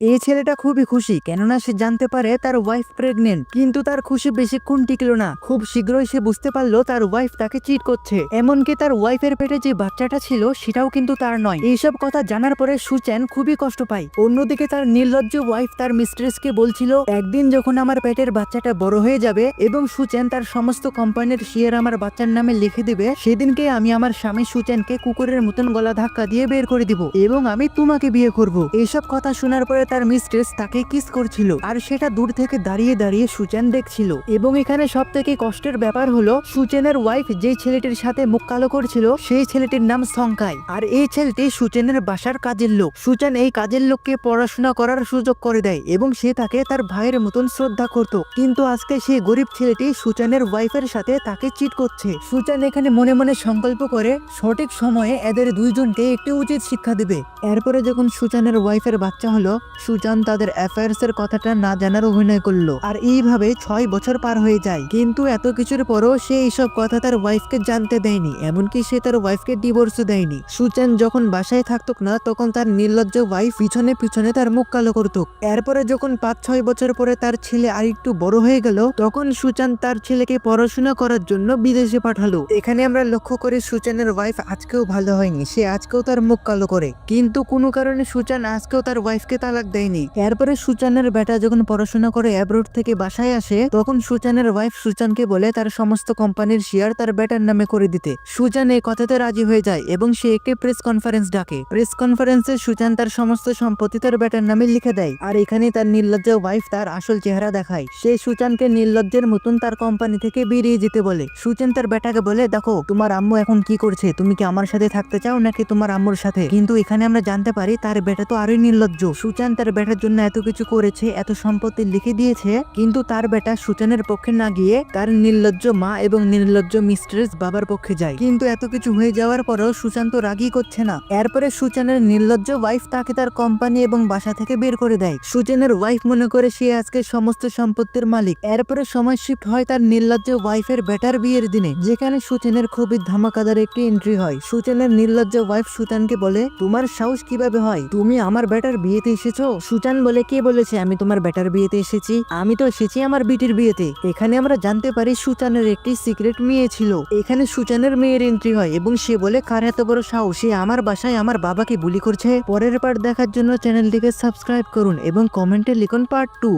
এই ছেলেটা খুবই খুশি, কেননা সে জানতে পারে তার ওয়াইফ প্রেগনেন্ট। কিন্তু তার খুশি বেশিক্ষণ টিকলো না। খুব শীঘ্রই সে বুঝতে পারলো তার ওয়াইফ তাকে চিট করছে। এমনকি তার ওয়াইফের পেটে যে বাচ্চাটা ছিল সেটাও কিন্তু তার নয়। এইসব কথা জানার পরে সুচেন খুবই কষ্ট পায়। অন্যদিকে তার নির্লজ্জ ওয়াইফ তার মিস্ট্রেসকে বলছিল, একদিন যখন আমার পেটের বাচ্চাটা বড় হয়ে যাবে এবং সুচেন তার সমস্ত কোম্পানির শেয়ার আমার বাচ্চার নামে লিখে দিবে, সেদিনকে আমি আমার স্বামী সুচেনকে কুকুরের মতন গলা ধাক্কা দিয়ে বের করে দিব এবং আমি তোমাকে বিয়ে করব। এইসব কথা শোনার পরে তার মিস্ট্রেস তাকে কিস করছিল, আর সেটা দূর থেকে দাঁড়িয়ে দাঁড়িয়ে সুচেন দেখছিল। এবং এখানে সব থেকে কষ্টের ব্যাপার হলো, সুচেনের ওয়াইফ যে ছেলেটির সাথে মুখ কালো করছিল সেই ছেলেটির নাম সংকাই, আর এই ছেলেটি সুচেনের বাসার কাজের লোক। সুচেন এই কাজের লোককে পড়াশোনা করার সুযোগ করে দেয় এবং সে তাকে তার ভাইয়ের মতন শ্রদ্ধা করত। কিন্তু আজকে সেই গরিব ছেলেটি সুচেনের ওয়াইফের সাথে তাকে চিট করছে। সুচেন এখানে মনে মনে সংকল্প করে সঠিক সময়ে এদের দুইজনকে একটি উচিত শিক্ষা দিবে। এরপরে যখন সুচেনের ওয়াইফের বাচ্চা হলো, সুজান তাদের অ্যাফেয়ার্স এর কথাটা না জানার অভিনয় করলো। আর এইভাবে 6 বছর পার হয়ে যায়। কিন্তু এত কিছুর পরও সে এইসব কথা তার ওয়াইফকে জানতে দেয়নি, এমনকি সে তার ওয়াইফকে ডিভোর্সও দেয়নি। সুচেন যখন বাসায় থাকতো না তখন তার নির্লজ্জ ওয়াইফ পিছনে পিছনে তার মুখ কালো করত। এরপরে যখন 5-6 বছর পরে তার ছেলে আর একটু বড় হয়ে গেল, তখন সুচান তার ছেলেকে পড়াশোনা করার জন্য বিদেশে পাঠালো। এখানে আমরা লক্ষ্য করি সুচানের ওয়াইফ আজকেও ভালো হয়নি, সে আজকেও তার মুখ কালো করে। কিন্তু কোনো কারণে সুচান আজকেও তার ওয়াইফকে তালাক দেয়নি। এরপরে সুচানের বেটা যখন পড়াশোনা করে অ্যাব্রোড থেকে বাসায় আসে, তখন সুচানের ওয়াইফ সুচানকে বলে তার সমস্ত কোম্পানির শেয়ার তার বেটার নামে করে দিতে। সুচান এই কথাতে রাজি হয়ে যায় এবং সে একটি প্রেস কনফারেন্স ডাকে। প্রেস কনফারেন্সে সুচান তার সমস্ত সম্পত্তি তার বেটার নামে লিখে দেয়। আর এখানে তার নির্লজ্জ ওয়াইফ তার আসল চেহারা দেখায়। সে সুচানকে নির্লজ্জের মতন তার কোম্পানি থেকে বেরিয়ে যেতে বলে। সুচান তার বেটাকে বলে, দেখো তোমার আম্মু এখন কি করছে, তুমি কি আমার সাথে থাকতে চাও নাকি তোমার আম্মুর সাথে? কিন্তু এখানে আমরা জানতে পারি তার বেটা তো আরোই নির্লজ্জ। সুচান তার বেটার জন্য এত কিছু করেছে, এত সম্পত্তি লিখে দিয়েছে, কিন্তু তার বেটা সুচানের পক্ষে না গিয়ে তার নির্লজ্জ মা এবং নির্লজ্জ মিস্ট্রেস বাবার পক্ষে যায়। কিন্তু এত কিছু হয়ে যাওয়ার পরও সুচান তো রাগই করছে না। এরপরে সুচানের নির্লজ্জ ওয়াইফ তাকে তার কোম্পানি এবং বাসা থেকে বের করে দেয়। সুচানের ওয়াইফ মনে করে সে আজকে সমস্ত সম্পত্তির মালিক। এরপরে সময় শিফট হয় তার নির্লজ্জ ওয়াইফের বেটার বিয়ের দিনে, যেখানে সুচেনের খুবই ধামাকাদার একটি এন্ট্রি হয়। সুচেনের নির্লজ্জ ওয়াইফ সুচানকে বলে, তোমার সাহস কিভাবে হয়, তুমি আমার বেটার বিয়েতে এসেছো? সুচান বলে, কে বলেছে আমি তোমার বেটার বিয়েতে এসেছি? আমি তো এসেছি আমার বিটির বিয়েতে। এখানে আমরা জানতে পারি সুচানের একটি সিক্রেট মেয়ে ছিল। এখানে সুচানের মেয়ের এন্ট্রি হয় এবং সে বলে, কার এত বড় সাহস, সে আমার বাসায় আমার বাবাকে বুলি করছে। পরের পার্ট দেখার জন্য চ্যানেলটিকে সাবস্ক্রাইব করুন এবং কমেন্টে লিখুন পার্ট 2।